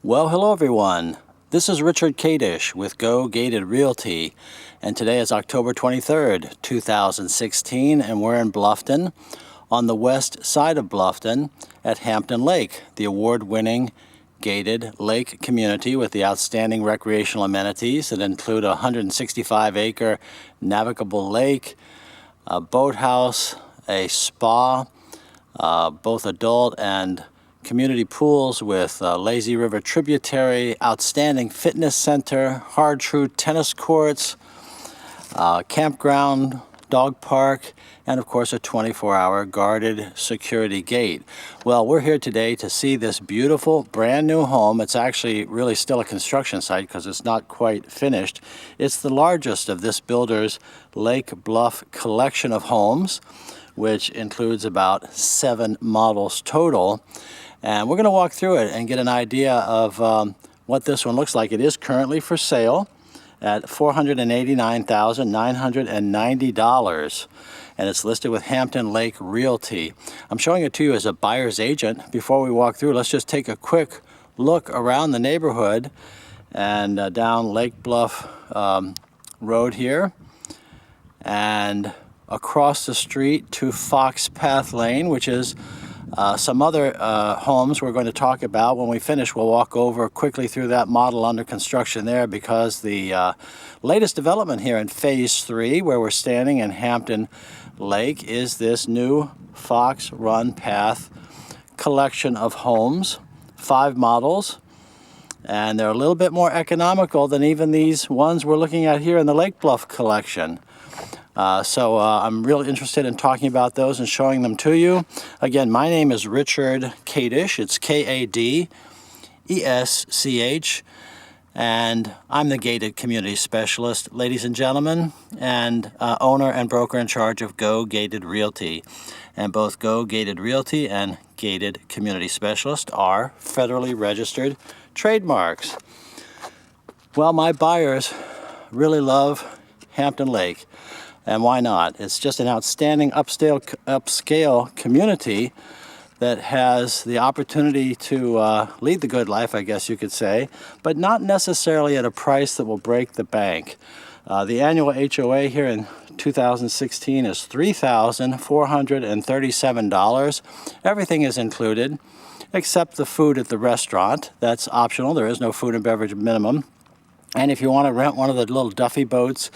Well, hello everyone. This is Richard Kadish with Go Gated Realty, and today is October 23rd, 2016, and we're in Bluffton, on the west side of Bluffton at Hampton Lake, the award-winning gated lake community with the outstanding recreational amenities that include a 165-acre navigable lake, a boathouse, a spa, both adult and community pools with lazy river tributary, outstanding fitness center, hard true tennis courts, campground, dog park, and of course a 24-hour guarded security gate. Well, we're here today to see this beautiful brand new home. It's actually really still a construction site because it's not quite finished. It's the largest of this builder's Lake Bluff collection of homes, which includes about 7 models total. And we're going to walk through it and get an idea of what this one looks like. It is currently for sale at $489,990, and it's listed with Hampton Lake Realty. I'm showing it to you as a buyer's agent. Before we walk through, let's just take a quick look around the neighborhood and down Lake Bluff Road here, and across the street to Fox Path Lane, which is some other homes we're going to talk about. When we finish, we'll walk over quickly through that model under construction there, because the latest development here in Phase 3, where we're standing in Hampton Lake, is this new Fox Run Path collection of homes, 5 models, and they're a little bit more economical than even these ones we're looking at here in the Lake Bluff collection. So I'm really interested in talking about those and showing them to you. Again, my name is Richard Kadish. It's Kadesh, and I'm the Gated Community Specialist, ladies and gentlemen, and owner and broker in charge of Go Gated Realty. And both Go Gated Realty and Gated Community Specialist are federally registered trademarks. Well, my buyers really love Hampton Lake. And why not? It's just an outstanding upscale community that has the opportunity to lead the good life, I guess you could say, but not necessarily at a price that will break the bank. The annual HOA here in 2016 is $3,437. Everything is included except the food at the restaurant. That's optional. There is no food and beverage minimum. And if you want to rent one of the little Duffy boats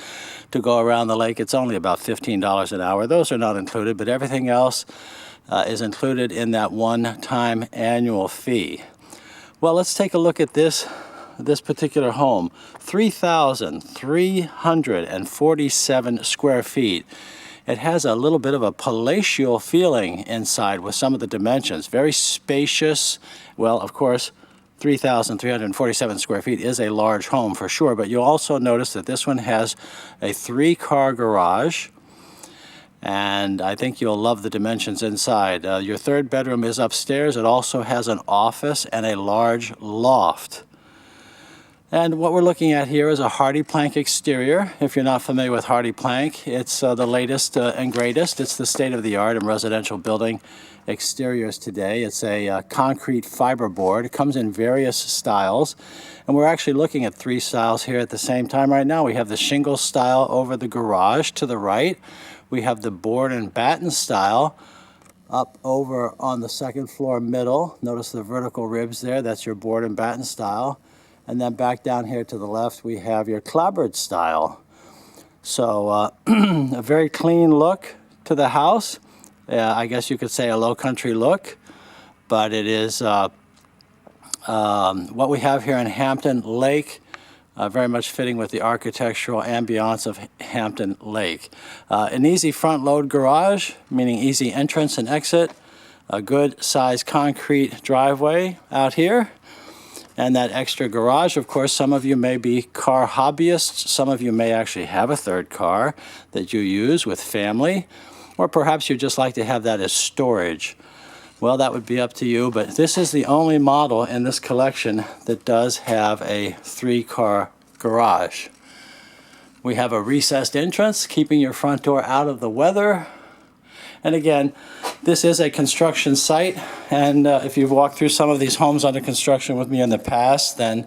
to go around the lake, it's only about $15 an hour. Those are not included, but everything else is included in that one-time annual fee. Well, let's take a look at this particular home. 3,347 square feet. It has a little bit of a palatial feeling inside with some of the dimensions. Very spacious. Well, of course, 3,347 square feet is a large home for sure, but you'll also notice that this one has a 3-car garage, and I think you'll love the dimensions inside. Your 3rd bedroom is upstairs. It also has an office and a large loft. And what we're looking at here is a hardy plank exterior. If you're not familiar with hardy plank, it's the latest and greatest. It's the state-of-the-art in residential building exteriors today. It's a concrete fiberboard. It comes in various styles, and we're actually looking at 3 styles here at the same time right now. We have the shingle style over the garage to the right. We have the board and batten style up over on the 2nd floor middle. Notice the vertical ribs there. That's your board and batten style. And then back down here to the left, we have your clapboard style. So a very clean look to the house. I guess you could say a low country look, but it is what we have here in Hampton Lake, very much fitting with the architectural ambiance of Hampton Lake. An easy front load garage, meaning easy entrance and exit, a good sized concrete driveway out here, and that extra garage. Of course, some of you may be car hobbyists. Some of you may actually have a 3rd car that you use with family. Or perhaps you just like to have that as storage. Well, that would be up to you, but this is the only model in this collection that does have a 3-car garage. We have a recessed entrance, keeping your front door out of the weather. And again, This is a construction site, and if you've walked through some of these homes under construction with me in the past, then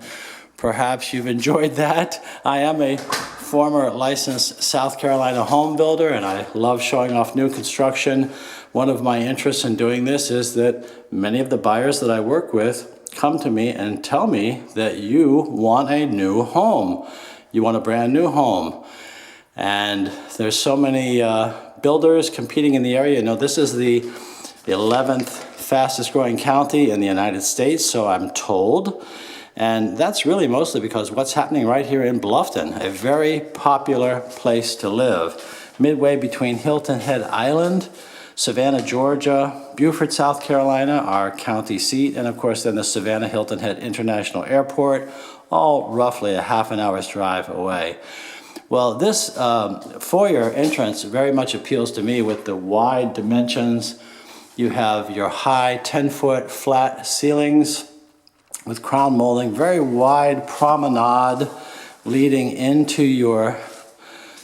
perhaps you've enjoyed that. I am a former licensed South Carolina home builder, and I love showing off new construction. One of my interests in doing this is that many of the buyers that I work with come to me and tell me that you want a new home. You want a brand new home. And there's so many builders competing in the area. You know, this is the 11th fastest growing county in the United States, so I'm told. And that's really mostly because what's happening right here in Bluffton, a very popular place to live. Midway between Hilton Head Island, Savannah, Georgia, Beaufort, South Carolina, our county seat, and of course then the Savannah Hilton Head International Airport, all roughly a half an hour's drive away. Well, this foyer entrance very much appeals to me with the wide dimensions. You have your high 10-foot flat ceilings with crown molding, very wide promenade leading into your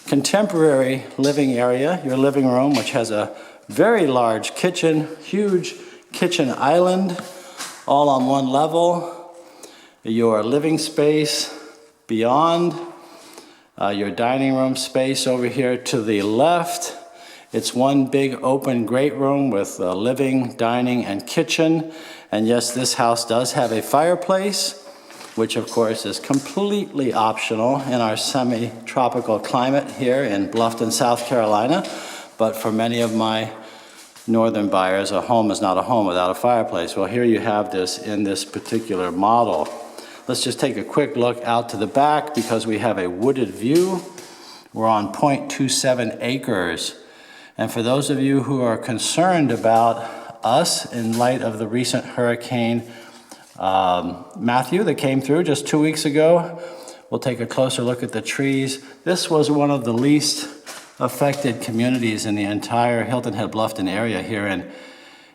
contemporary living area, your living room, which has a very large kitchen, huge kitchen island, all on one level. Your living space beyond, your dining room space over here to the left. It's one big open great room with living, dining, and kitchen. And yes, this house does have a fireplace, which of course is completely optional in our semi-tropical climate here in Bluffton, South Carolina. But for many of my northern buyers, a home is not a home without a fireplace. Well, here you have this in this particular model. Let's just take a quick look out to the back because we have a wooded view. We're on 0.27 acres. And for those of you who are concerned about us in light of the recent Hurricane Matthew that came through just 2 weeks ago, we'll take a closer look at the trees. This was one of the least affected communities in the entire Hilton Head Bluffton area here in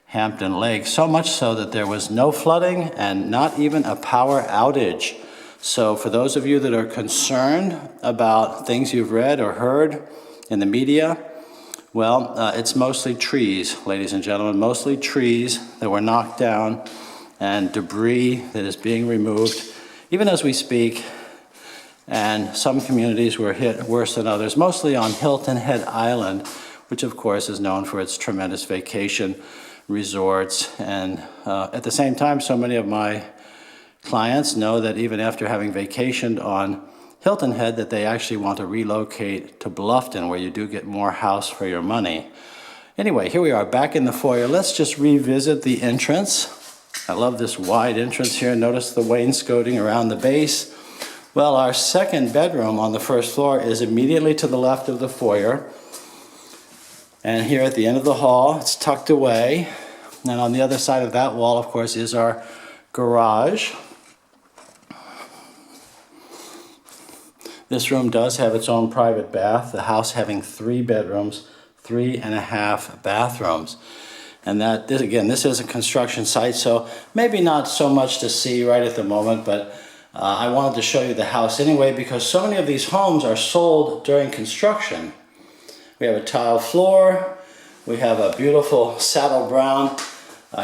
Hampton Lake, so much so that there was no flooding and not even a power outage. So for those of you that are concerned about things you've read or heard in the media, well, it's mostly trees, ladies and gentlemen, mostly trees that were knocked down and debris that is being removed, even as we speak. And some communities were hit worse than others, mostly on Hilton Head Island, which of course is known for its tremendous vacation resorts. And at the same time, so many of my clients know that even after having vacationed on Hilton Head, that they actually want to relocate to Bluffton, where you do get more house for your money. Anyway, here we are back in the foyer. Let's just revisit the entrance. I love this wide entrance here. Notice the wainscoting around the base. Well, our second bedroom on the first floor is immediately to the left of the foyer. And here at the end of the hall, it's tucked away. And on the other side of that wall, of course, is our garage. This room does have its own private bath, the house having 3 bedrooms, 3.5 bathrooms. And this is a construction site, so maybe not so much to see right at the moment, but I wanted to show you the house anyway because so many of these homes are sold during construction. We have a tile floor, we have a beautiful saddle brown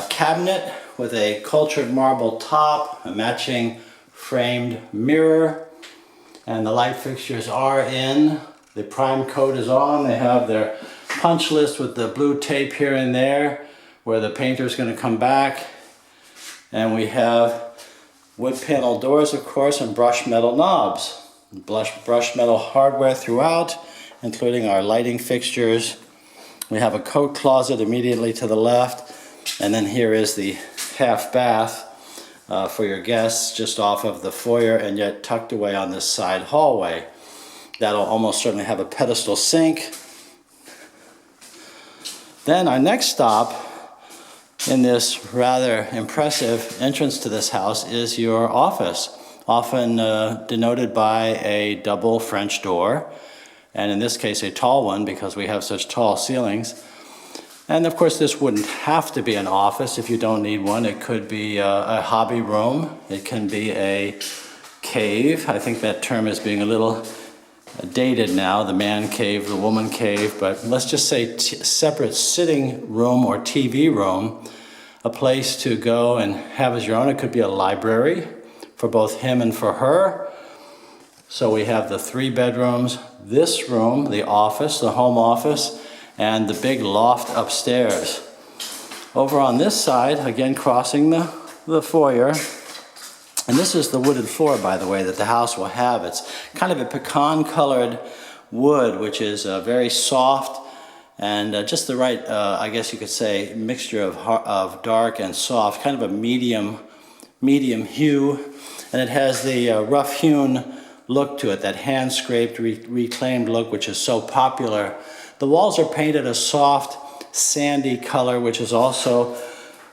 cabinet with a cultured marble top, a matching framed mirror, and the light fixtures are in. The prime coat is on. They have their punch list with the blue tape here and there where the painter is going to come back. And we have wood panel doors, of course, and brushed metal knobs. Brushed metal hardware throughout, including our lighting fixtures. We have a coat closet immediately to the left. And then here is the half bath for your guests just off of the foyer and yet tucked away on this side hallway. That'll almost certainly have a pedestal sink. Then our next stop in this rather impressive entrance to this house is your office, often denoted by a double French door, and in this case a tall one because we have such tall ceilings. And of course this wouldn't have to be an office if you don't need one. It could be a hobby room. It can be a cave. I think that term is being a little dated now, the man cave, the woman cave, but let's just say separate sitting room or TV room, a place to go and have as your own. It could be a library for both him and for her. So we have the 3 bedrooms, this room, the office, the home office, and the big loft upstairs. Over on this side, again crossing the foyer, and this is the wooded floor, by the way, that the house will have. It's kind of a pecan-colored wood, which is very soft and just the right, I guess you could say, mixture of dark and soft, kind of a medium hue. And it has the rough-hewn look to it, that hand-scraped, reclaimed look, which is so popular. The walls are painted a soft, sandy color, which has also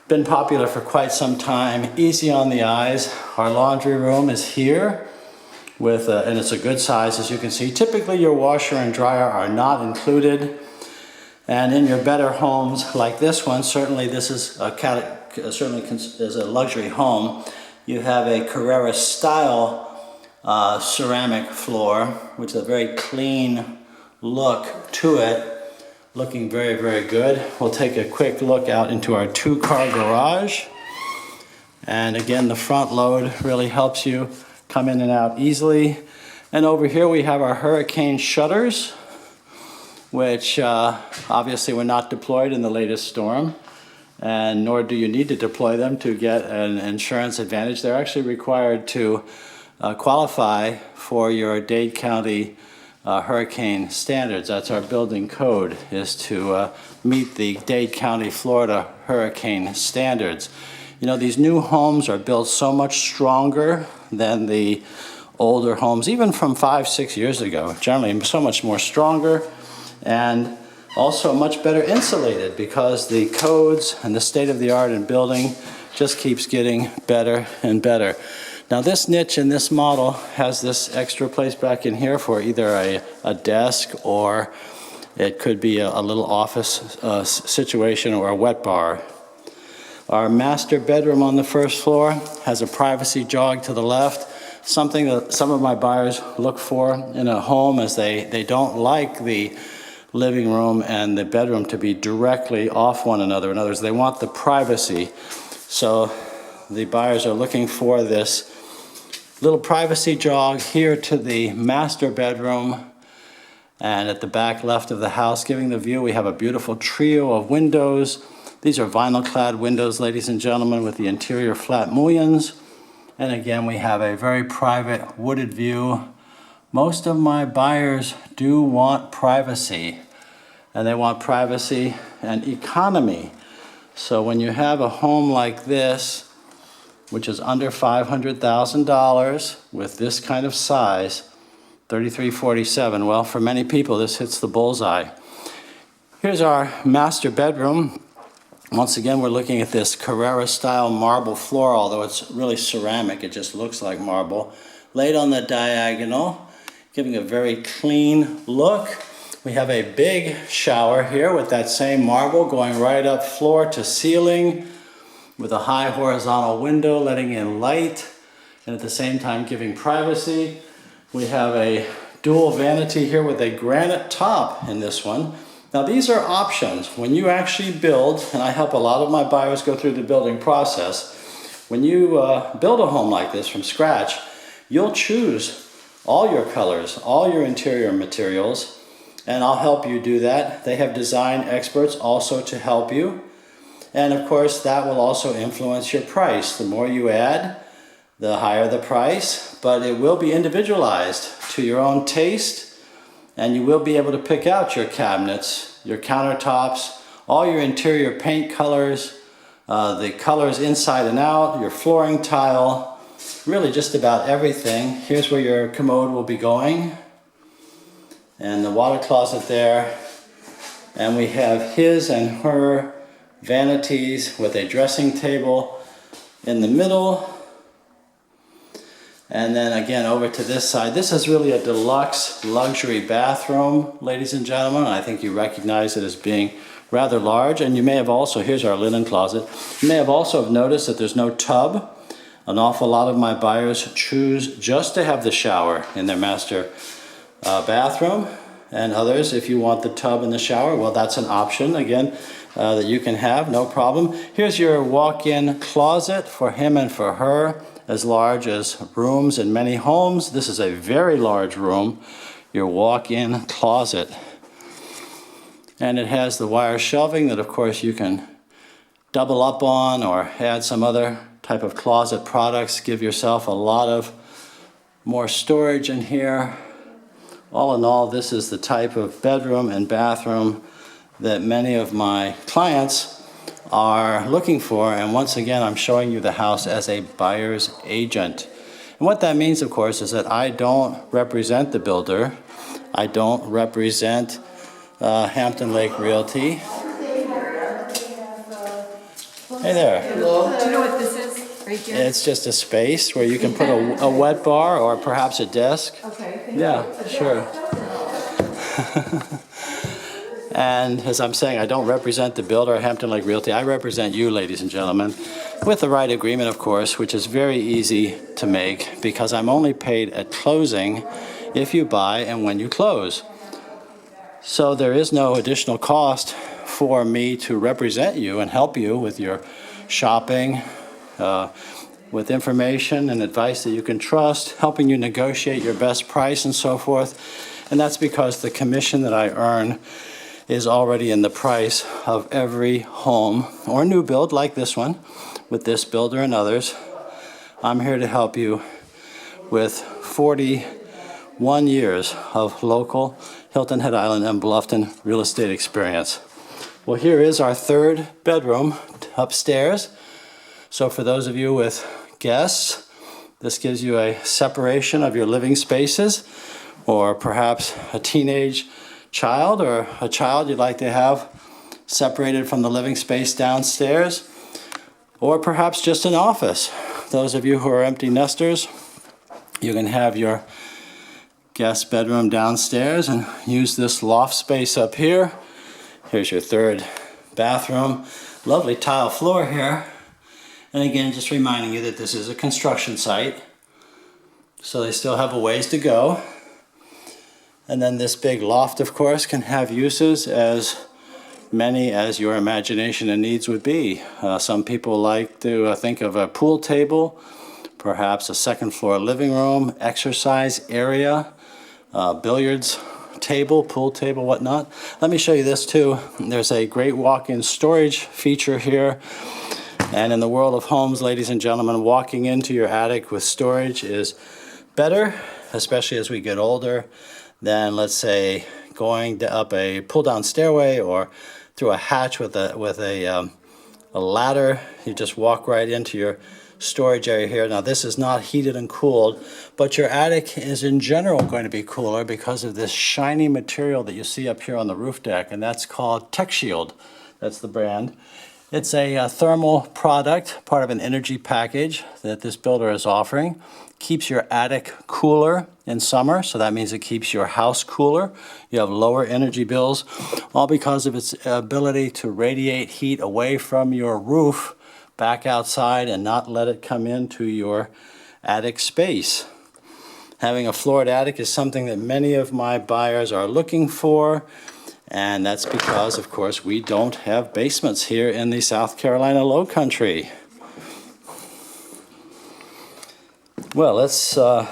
been popular for quite some time. Easy on the eyes. Our laundry room is here, with and it's a good size, as you can see. Typically, your washer and dryer are not included. And in your better homes, like this one, certainly this is certainly is a luxury home. You have a Carrera-style ceramic floor, which is a very clean look to it, looking very, very good. We'll take a quick look out into our 2-car garage. And again, the front load really helps you come in and out easily. And over here we have our hurricane shutters, which obviously were not deployed in the latest storm, and nor do you need to deploy them to get an insurance advantage. They're actually required to qualify for your Dade County hurricane standards. That's our building code, is to meet the Dade County, Florida hurricane standards. You know, these new homes are built so much stronger than the older homes, even from 5-6 years ago. Generally, so much more stronger, and also much better insulated, because the codes and the state-of-the-art in building just keeps getting better and better. Now this niche in this model has this extra place back in here for either a desk, or it could be a little office situation, or a wet bar. Our master bedroom on the first floor has a privacy jog to the left, something that some of my buyers look for in a home, as they don't like the living room and the bedroom to be directly off one another. In other words, they want the privacy. So the buyers are looking for this little privacy jog here to the master bedroom, and at the back left of the house, giving the view, we have a beautiful trio of windows. These are vinyl-clad windows, ladies and gentlemen, with the interior flat mullions. And again, we have a very private wooded view. Most of my buyers do want privacy, and they want privacy and economy. So when you have a home like this, which is under $500,000 with this kind of size, 3347, well, for many people, this hits the bullseye. Here's our master bedroom. Once again, we're looking at this Carrera-style marble floor, although it's really ceramic. It just looks like marble. Laid on the diagonal, giving a very clean look. We have a big shower here with that same marble going right up floor to ceiling, with a high horizontal window letting in light, and at the same time giving privacy. We have a dual vanity here with a granite top in this one. Now these are options. When you actually build, and I help a lot of my buyers go through the building process, when you build a home like this from scratch, you'll choose all your colors, all your interior materials, and I'll help you do that. They have design experts also to help you. And of course, that will also influence your price. The more you add, the higher the price, but it will be individualized to your own taste, and you will be able to pick out your cabinets, your countertops, all your interior paint colors, the colors inside and out, your flooring tile, really just about everything. Here's where your commode will be going, and the water closet there. And we have his and her vanities with a dressing table in the middle. And then again over to this side, this is really a deluxe luxury bathroom, ladies and gentlemen. I think you recognize it as being rather large. And you may have also, here's our linen closet, you may have also noticed that there's no tub. An awful lot of my buyers choose just to have the shower in their master bathroom, and others, if you want the tub and the shower, well, that's an option, again, that you can have, no problem. Here's your walk-in closet for him and for her, as large as rooms in many homes. This is a very large room, your walk-in closet. And it has the wire shelving that, of course, you can double up on or add some other type of closet products. Give yourself a lot of more storage in here. All in all, this is the type of bedroom and bathroom that many of my clients are looking for. And once again, I'm showing you the house as a buyer's agent. And what that means, of course, is that I don't represent the builder. I don't represent Hampton Lake Realty. Hey there. Hello. Do you know what this is? Right here? It's just a space where you can put a wet bar or perhaps a desk. Okay. Yeah, sure. And as I'm saying, I don't represent the builder, Hampton Lake Realty. I represent you, ladies and gentlemen, with the right agreement, of course, which is very easy to make because I'm only paid at closing if you buy and when you close. So there is no additional cost for me to represent you and help you with your shopping, with information and advice that you can trust, helping you negotiate your best price and so forth. And that's because the commission that I earn is already in the price of every home or new build like this one with this builder and others. I'm here to help you with 41 years of local Hilton Head Island and Bluffton real estate experience. Well, here is our third bedroom upstairs. So for those of you with guests, this gives you a separation of your living spaces, or perhaps a teenage child or a child you'd like to have separated from the living space downstairs, or perhaps just an office. Those of you who are empty nesters, you can have your guest bedroom downstairs and use this loft space up here. Here's your third bathroom. Lovely tile floor here. And again, just reminding you that this is a construction site, so they still have a ways to go. And then this big loft, of course, can have uses as many as your imagination and needs would be. Some people like to think of a pool table, perhaps a second floor living room, exercise area, billiards table, pool table, whatnot. Let me show you this too. There's a great walk-in storage feature here. And in the world of homes, ladies and gentlemen, walking into your attic with storage is better, especially as we get older, than, let's say, going up a pull-down stairway or through a hatch with a ladder. You just walk right into your storage area here. Now, this is not heated and cooled, but your attic is in general going to be cooler because of this shiny material that you see up here on the roof deck, and that's called Tech Shield. That's the brand. It's a thermal product, part of an energy package that this builder is offering. Keeps your attic cooler in summer, so that means it keeps your house cooler. You have lower energy bills, all because of its ability to radiate heat away from your roof back outside and not let it come into your attic space. Having a floored attic is something that many of my buyers are looking for. And that's because, of course, we don't have basements here in the South Carolina Lowcountry. Well, let's go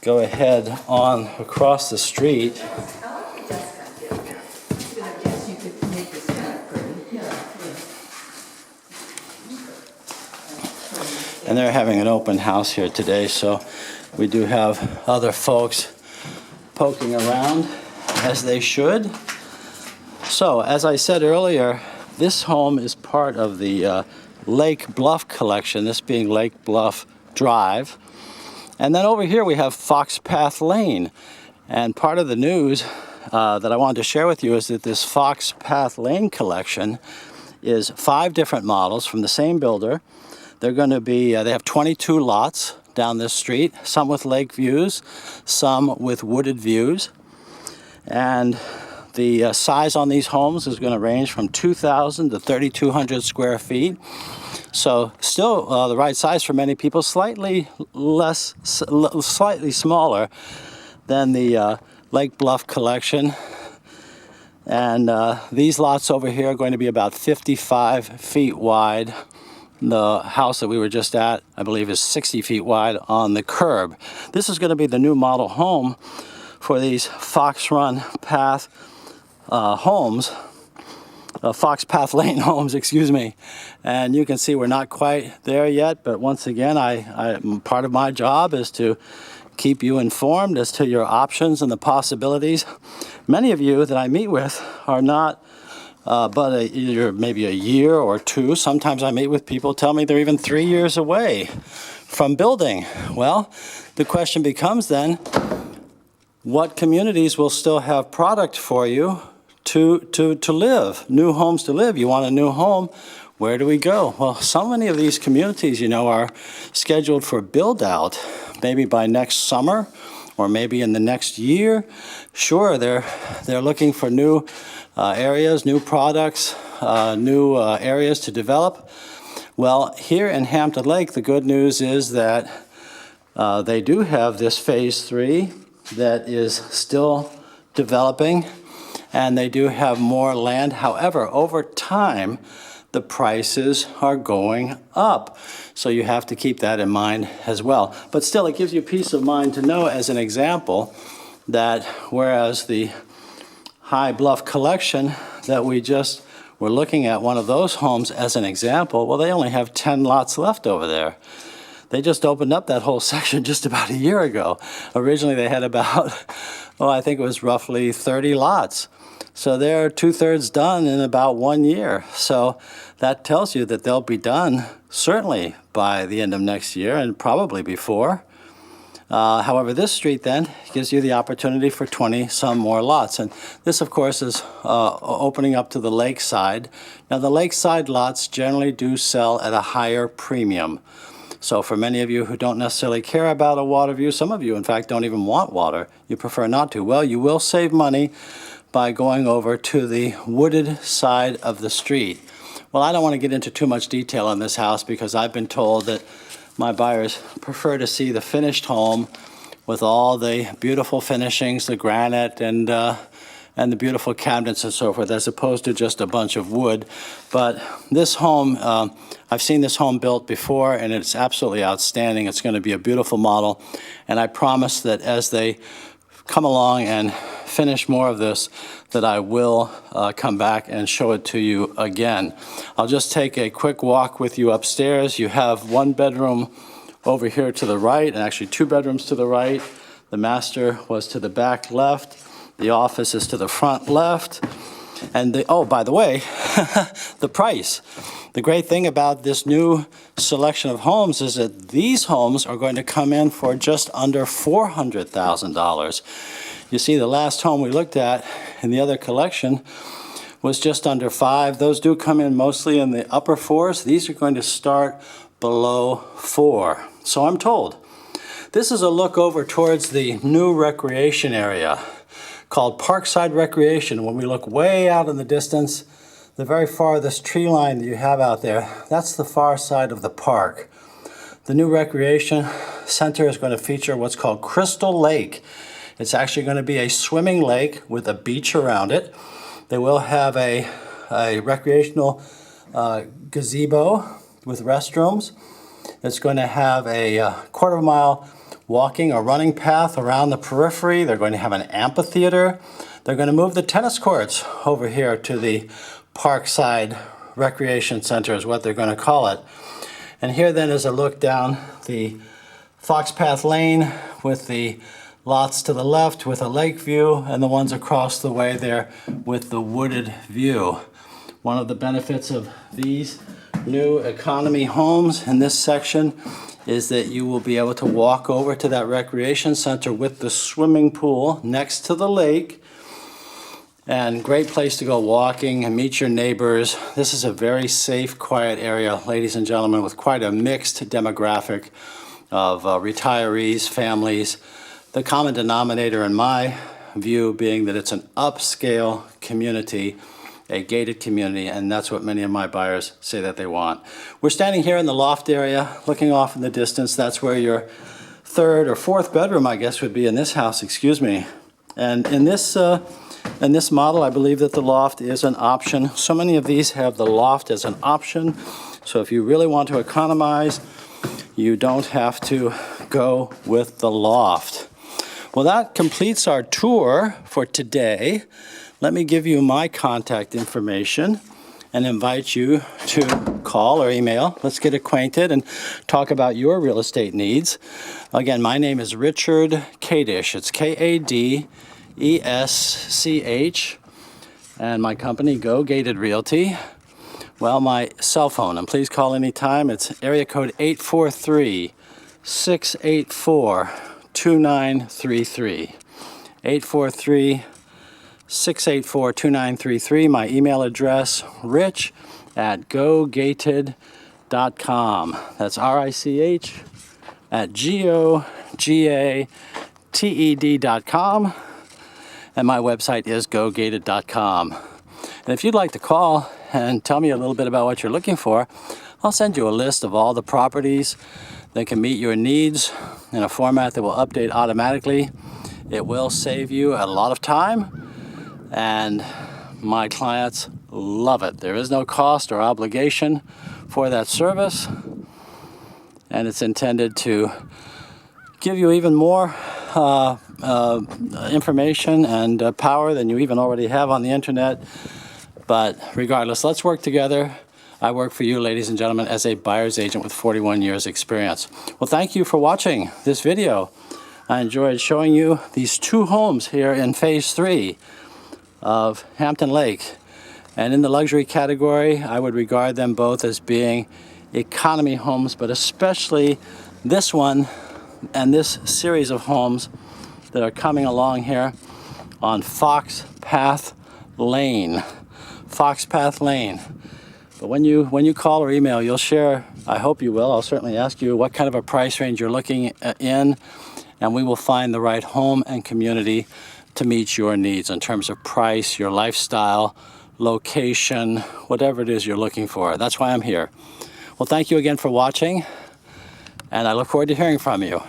ahead on across the street. And they're having an open house here today, so we do have other folks poking around, as they should. So, as I said earlier, this home is part of the Lake Bluff collection, this being Lake Bluff Drive. And then over here we have Fox Path Lane. And part of the news that I wanted to share with you is that this Fox Path Lane collection is 5 different models from the same builder. They're going to be, they have 22 lots down this street, some with lake views, some with wooded views. And the size on these homes is going to range from 2,000 to 3,200 square feet. So still the right size for many people, slightly smaller Then the Lake Bluff collection. And these lots over here are going to be about 55 feet wide. The house that we were just at, I believe, is 60 feet wide on the curb. This is going to be the new model home for these Fox Run Path homes. Fox Path Lane homes, excuse me. And you can see we're not quite there yet, but once again, part of my job is to keep you informed as to your options and the possibilities. Many of you that I meet with are not either maybe a year or two. Sometimes I meet with people tell me they're even 3 years away from building. Well, the question becomes then, what communities will still have product for you to live, new homes to live? You want a new home, where do we go? Well, so many of these communities, you know, are scheduled for build out, maybe by next summer or maybe in the next year. Sure, they're looking for new areas, new products, new areas to develop. Well, here in Hampton Lake, the good news is that they do have this phase 3 that is still developing, and they do have more land. However, over time, the prices are going up. So you have to keep that in mind as well. But still, it gives you peace of mind to know, as an example, that whereas the High Bluff collection that we just were looking at, one of those homes as an example, well, they only have 10 lots left over there. They just opened up that whole section just about a year ago. Originally, they had about, I think it was roughly 30 lots. So they're 2/3 done in about 1 year. So that tells you that they'll be done certainly by the end of next year and probably before. However, this street then gives you the opportunity for 20 some more lots. And this, of course, is opening up to the lakeside. Now, the lakeside lots generally do sell at a higher premium. So for many of you who don't necessarily care about a water view, some of you, in fact, don't even want water, you prefer not to, well, you will save money by going over to the wooded side of the street. Well, I don't want to get into too much detail on this house because I've been told that my buyers prefer to see the finished home with all the beautiful finishings, the granite and the beautiful cabinets and so forth, as opposed to just a bunch of wood. But this home, I've seen this home built before, and it's absolutely outstanding. It's going to be a beautiful model, and I promise that as they come along and finish more of this, that I will come back and show it to you again. I'll just take a quick walk with you upstairs. You have one bedroom over here to the right, and actually 2 bedrooms to the right. The master was to the back left. The office is to the front left. And oh, by the way, the price. The great thing about this new selection of homes is that these homes are going to come in for just under $400,000. You see, the last home we looked at in the other collection was just under 5. Those do come in mostly in the upper 4s. These are going to start below 4. So I'm told. This is a look over towards the new recreation area called Parkside Recreation. When we look way out in the distance, the very farthest tree line that you have out there, that's the far side of the park. The new recreation center is going to feature what's called Crystal Lake. It's actually going to be a swimming lake with a beach around it. They will have a recreational gazebo with restrooms. It's going to have a 1/4 mile walking or running path around the periphery. They're going to have an amphitheater. They're going to move the tennis courts over here to the Parkside Recreation Center is what they're going to call it. And here then is a look down the Fox Path Lane with the lots to the left with a lake view, and the ones across the way there with the wooded view. One of the benefits of these new economy homes in this section is that you will be able to walk over to that recreation center with the swimming pool next to the lake, and great place to go walking and meet your neighbors. This is a very safe, quiet area, ladies and gentlemen, with quite a mixed demographic of retirees, families. The common denominator in my view being that it's an upscale community, a gated community, and that's what many of my buyers say that they want. We're standing here in the loft area, looking off in the distance. That's where your third or fourth bedroom, I guess, would be in this house, excuse me. And in this model, I believe that the loft is an option. So many of these have the loft as an option. So if you really want to economize, you don't have to go with the loft. Well, that completes our tour for today. Let me give you my contact information and invite you to call or email. Let's get acquainted and talk about your real estate needs. Again, my name is Richard Kadesh. It's Kadesh. And my company, Go Gated Realty. Well, my cell phone, and please call anytime. It's area code 843-684-2933. 843-684-2933. My email address, rich@gogated.com. That's RICH@GOGATED.com. And my website is gogated.com. And if you'd like to call and tell me a little bit about what you're looking for, I'll send you a list of all the properties that can meet your needs in a format that will update automatically. It will save you a lot of time, and my clients love it. There is no cost or obligation for that service, and it's intended to give you even more information and power than you even already have on the internet. But regardless, let's work together. I work for you, ladies and gentlemen, as a buyer's agent with 41 years experience. Well, thank you for watching this video. I enjoyed showing you these two homes here in phase 3 of Hampton Lake. And in the luxury category, I would regard them both as being economy homes, but especially this one and this series of homes that are coming along here on Fox Path Lane. Fox Path Lane. But when you call or email, you'll share, I hope you will, I'll certainly ask you what kind of a price range you're looking in, and we will find the right home and community to meet your needs in terms of price, your lifestyle, location, whatever it is you're looking for. That's why I'm here. Well, thank you again for watching, and I look forward to hearing from you.